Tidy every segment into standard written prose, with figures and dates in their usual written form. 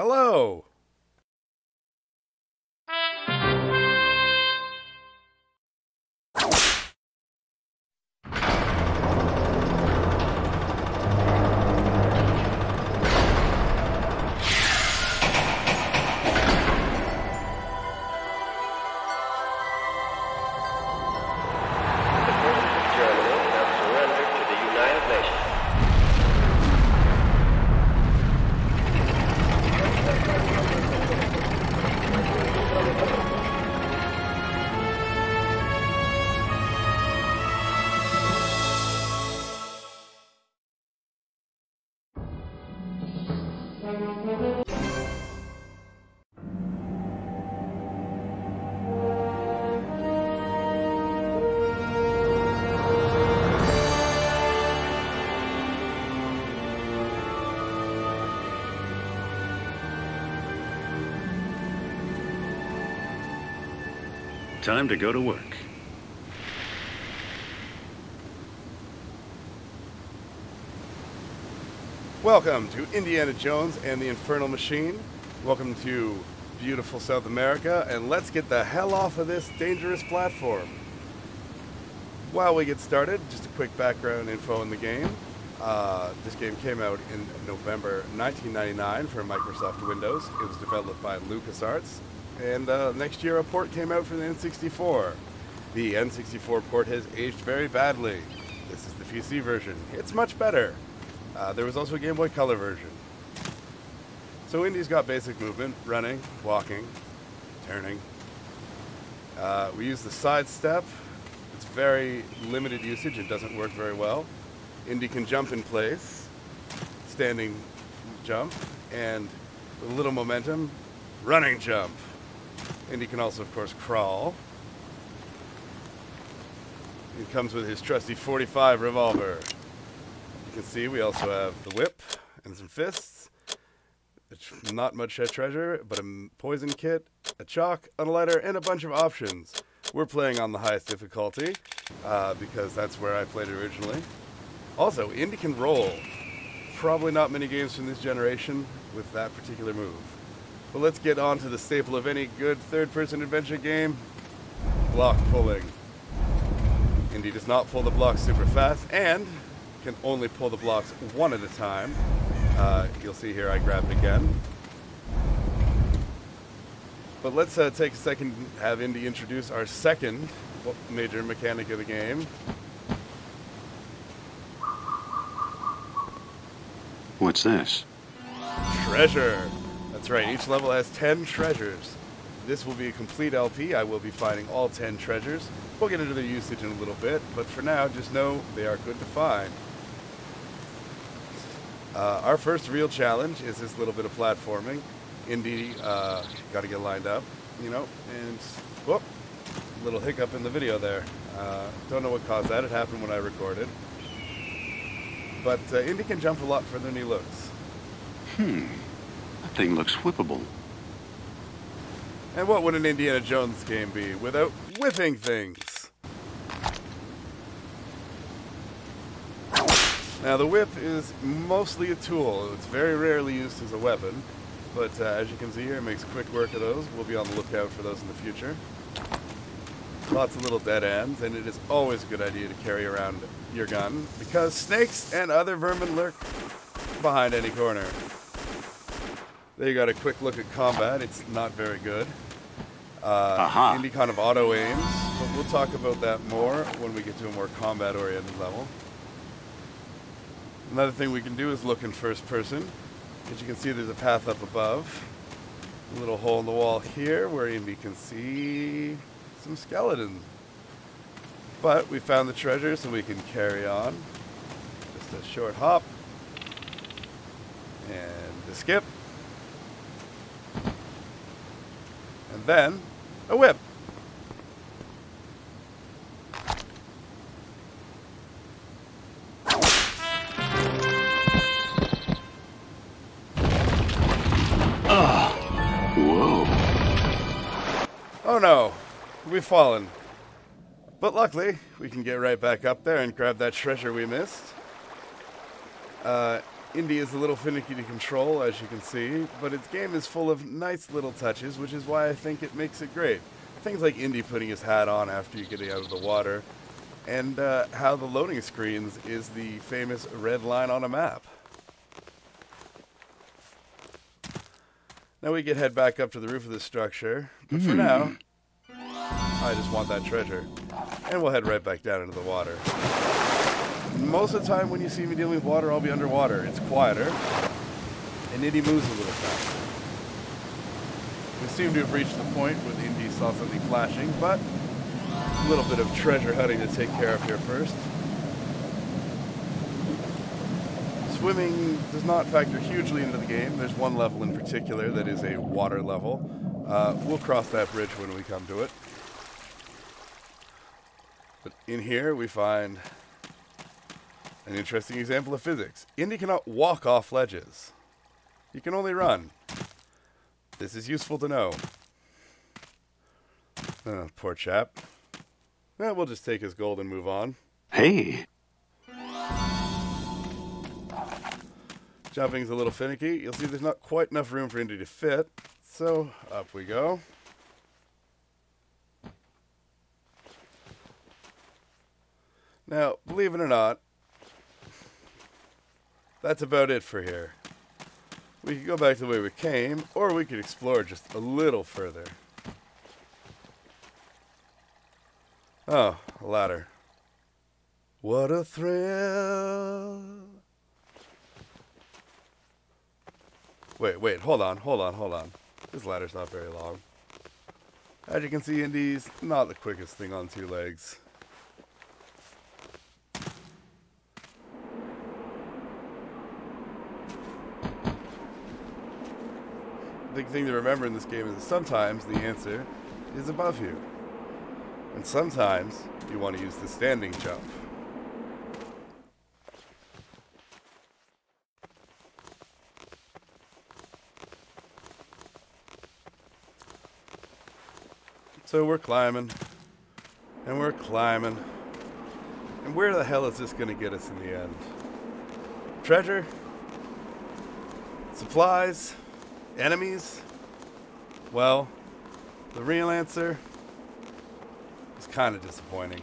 Hello! Time to go to work. Welcome to Indiana Jones and the Infernal Machine. Welcome to beautiful South America, and let's get the hell off of this dangerous platform. While we get started, just a quick background info in the game. This game came out in November 1999 for Microsoft Windows. It was developed by LucasArts. And next year a port came out for the N64. The N64 port has aged very badly. This is the PC version. It's much better. There was also a Game Boy Color version. So Indy's got basic movement, running, walking, turning. We use the side step. It's very limited usage. It doesn't work very well. Indy can jump in place, standing jump, and with a little momentum, running jump. Indy can also, of course, crawl. He comes with his trusty .45 revolver. You can see we also have the whip and some fists. It's not much treasure, but a poison kit, a chalk, a lighter, and a bunch of options. We're playing on the highest difficulty because that's where I played it originally. Also, Indy can roll. Probably not many games from this generation with that particular move. But let's get on to the staple of any good third-person adventure game, block pulling. Indy does not pull the blocks super fast and can only pull the blocks one at a time. You'll see here I grab it again. But let's take a second and have Indy introduce our second major mechanic of the game. What's this? Treasure. That's right, each level has 10 treasures. This will be a complete LP. I will be finding all 10 treasures. We'll get into their usage in a little bit, but for now, just know they are good to find. Our first real challenge is this little bit of platforming. Indy got to get lined up, you know, and whoop, little hiccup in the video there. Don't know what caused that. It happened when I recorded. But Indy can jump a lot further than he looks. That thing looks whippable. And what would an Indiana Jones game be without whipping things? Now the whip is mostly a tool. It's very rarely used as a weapon, but as you can see here, it makes quick work of those. We'll be on the lookout for those in the future. Lots of little dead ends, and it is always a good idea to carry around your gun because snakes and other vermin lurk behind any corner. There you got a quick look at combat. It's not very good. Indy kind of auto-aims, but we'll talk about that more when we get to a more combat-oriented level. Another thing we can do is look in first person. As you can see, there's a path up above. A little hole in the wall here where Indy can see some skeletons. But we found the treasure, so we can carry on. Just a short hop. And a skip. And then a whip. Whoa. Oh no, we've fallen. But luckily, we can get right back up there and grab that treasure we missed. Indy is a little finicky to control, as you can see, but its game is full of nice little touches, which is why I think it makes it great. Things like Indy putting his hat on after you get out of the water, and how the loading screens is the famous red line on a map. Now we can head back up to the roof of the structure, but for now, I just want that treasure. And we'll head right back down into the water. Most of the time when you see me dealing with water, I'll be underwater. It's quieter, and Indy moves a little faster. We seem to have reached the point where Indy saw something flashing, but a little bit of treasure hunting to take care of here first. Swimming does not factor hugely into the game. There's one level in particular that is a water level. We'll cross that bridge when we come to it. But in here we find an interesting example of physics. Indy cannot walk off ledges. You can only run. This is useful to know. Oh, poor chap. Well, we'll just take his gold and move on. Hey. Jumping's a little finicky. You'll see there's not quite enough room for Indy to fit. So, up we go. Now, believe it or not, that's about it for here. We could go back to the way we came, or we could explore just a little further. Oh, a ladder. What a thrill. Wait, hold on. This ladder's not very long. As you can see, Indy's not the quickest thing on two legs. Big thing to remember in this game is that sometimes the answer is above you. And sometimes you want to use the standing jump. So we're climbing, and we're climbing. And where the hell is this going to get us in the end? Treasure? Supplies? Enemies? Well, the real answer is kind of disappointing.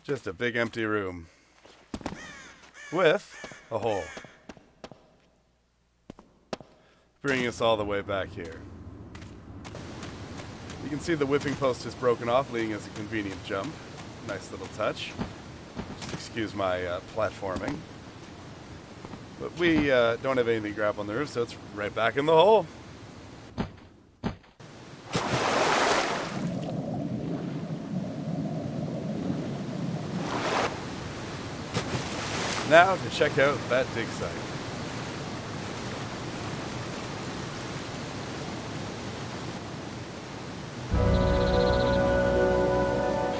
Just a big empty room with a hole, bringing us all the way back here. You can see the whipping post is broken off, leaving us a convenient jump. Nice little touch. Just excuse my platforming. But we don't have anything to grab on the roof, so it's right back in the hole. Now to check out that dig site.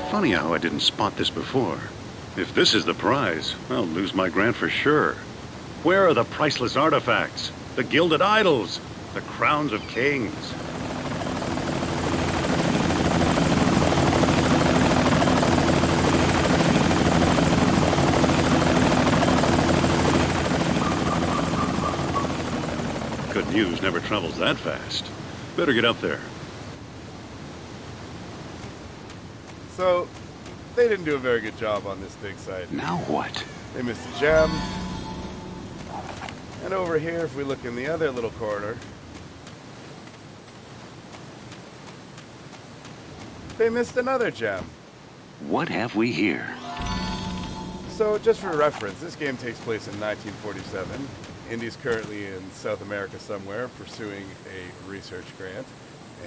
Funny how I didn't spot this before. If this is the prize, I'll lose my grant for sure. Where are the priceless artifacts? The gilded idols? The crowns of kings? Good news never travels that fast. Better get up there. So, they didn't do a very good job on this dig site. Now what? They missed a gem. And over here, if we look in the other little corner, they missed another gem. What have we here? So, just for reference, this game takes place in 1947. Indy's currently in South America somewhere, pursuing a research grant.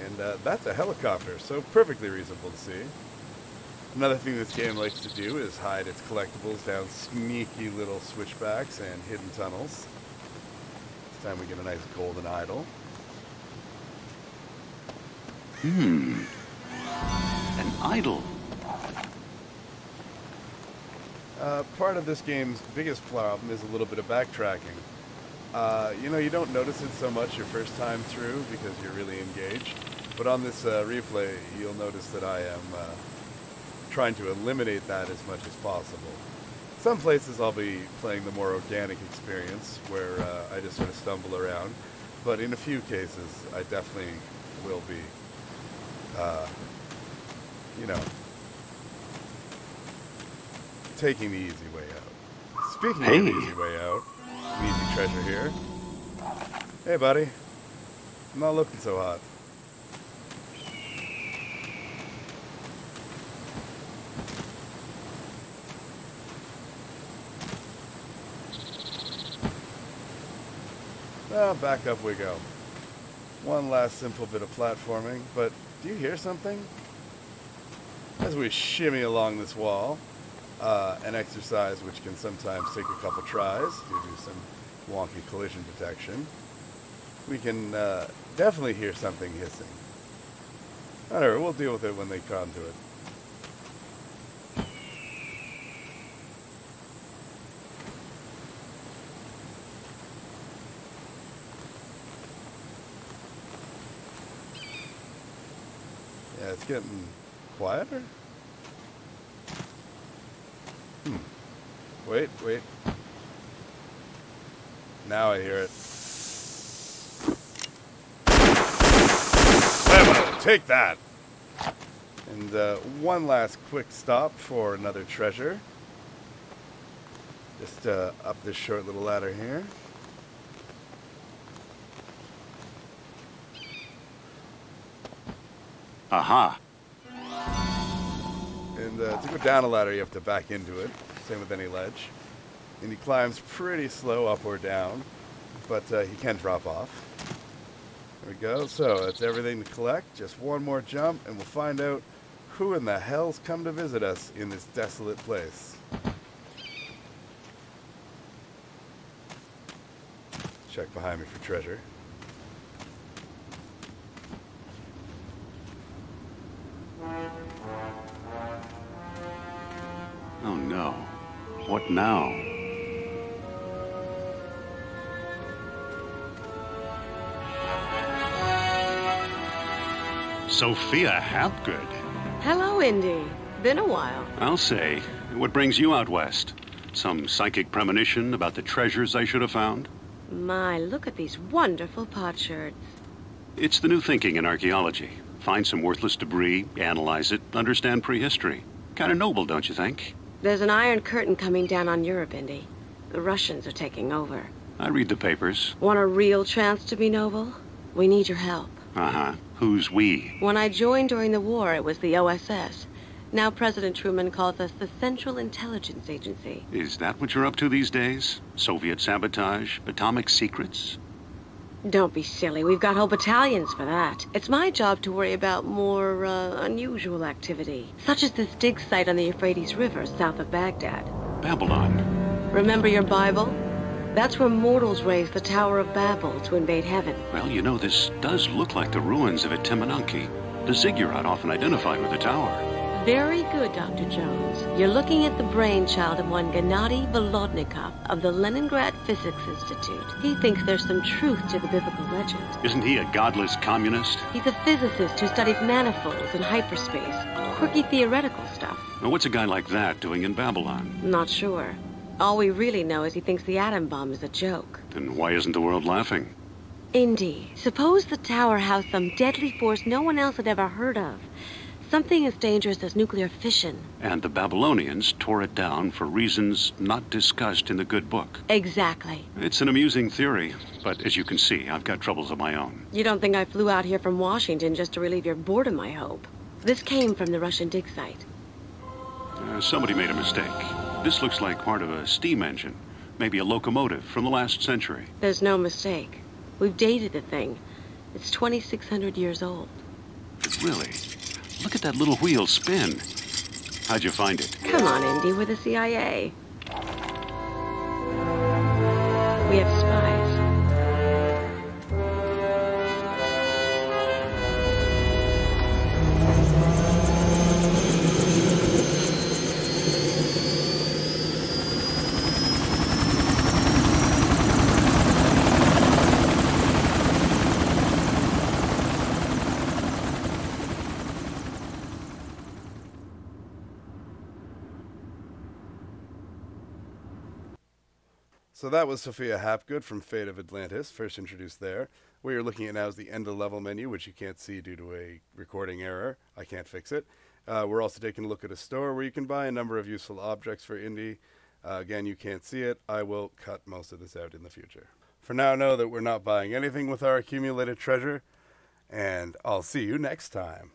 And that's a helicopter, so perfectly reasonable to see. Another thing this game likes to do is hide its collectibles down sneaky little switchbacks and hidden tunnels. This time we get a nice golden idol. An idol. Part of this game's biggest problem is a little bit of backtracking. You don't notice it so much your first time through because you're really engaged. But on this replay, you'll notice that I am trying to eliminate that as much as possible. Some places I'll be playing the more organic experience where I just sort of stumble around, but in a few cases I definitely will be, you know, taking the easy way out. Speaking of the easy way out, an easy treasure here. Hey buddy, I'm not looking so hot. Well, back up we go. One last simple bit of platforming, but do you hear something? As we shimmy along this wall, an exercise which can sometimes take a couple tries due to some wonky collision detection, we can definitely hear something hissing. Alright, we'll deal with it when they come to it. Yeah, it's getting quieter. Wait. Now I hear it. Take that! And one last quick stop for another treasure. Just up this short little ladder here. Aha. And to go down a ladder, you have to back into it. Same with any ledge. And he climbs pretty slow up or down, but he can drop off. There we go. So that's everything to collect. Just one more jump, and we'll find out who in the hell's come to visit us in this desolate place. Check behind me for treasure. Oh no. What now? Sophia Hapgood. Hello, Indy. Been a while. I'll say. What brings you out west? Some psychic premonition about the treasures I should have found? My, look at these wonderful potsherds. It's the new thinking in archaeology. Find some worthless debris, analyze it, understand prehistory. Kind of noble, don't you think? There's an iron curtain coming down on Europe, Indy. The Russians are taking over. I read the papers. Want a real chance to be noble? We need your help. Uh-huh. Who's we? When I joined during the war, it was the OSS. Now President Truman calls us the Central Intelligence Agency. Is that what you're up to these days? Soviet sabotage? Atomic secrets? Don't be silly. We've got whole battalions for that. It's my job to worry about more, unusual activity. Such as this dig site on the Euphrates River, south of Baghdad. Babylon. Remember your Bible? That's where mortals raised the Tower of Babel to invade heaven. Well, you know, this does look like the ruins of Itimenanki, the ziggurat often identified with the tower. Very good, Dr. Jones. You're looking at the brainchild of one Gennady Volodnikov of the Leningrad Physics Institute. He thinks there's some truth to the biblical legend. Isn't he a godless communist? He's a physicist who studies manifolds and hyperspace. Quirky theoretical stuff. Now, what's a guy like that doing in Babylon? Not sure. All we really know is he thinks the atom bomb is a joke. Then why isn't the world laughing? Indy, suppose the tower housed some deadly force no one else had ever heard of. Something as dangerous as nuclear fission. And the Babylonians tore it down for reasons not discussed in the good book. Exactly. It's an amusing theory, but as you can see, I've got troubles of my own. You don't think I flew out here from Washington just to relieve your boredom, I hope? This came from the Russian dig site. Somebody made a mistake. This looks like part of a steam engine. Maybe a locomotive from the last century. There's no mistake. We've dated the thing. It's 2,600 years old. Really? Look at that little wheel spin. How'd you find it? Come on, Indy, we're the CIA. We have spies. So that was Sophia Hapgood from Fate of Atlantis, first introduced there. What you're looking at now is the end of level menu, which you can't see due to a recording error. I can't fix it. We're also taking a look at a store where you can buy a number of useful objects for Indy. Again, you can't see it. I will cut most of this out in the future. For now, know that we're not buying anything with our accumulated treasure, and I'll see you next time.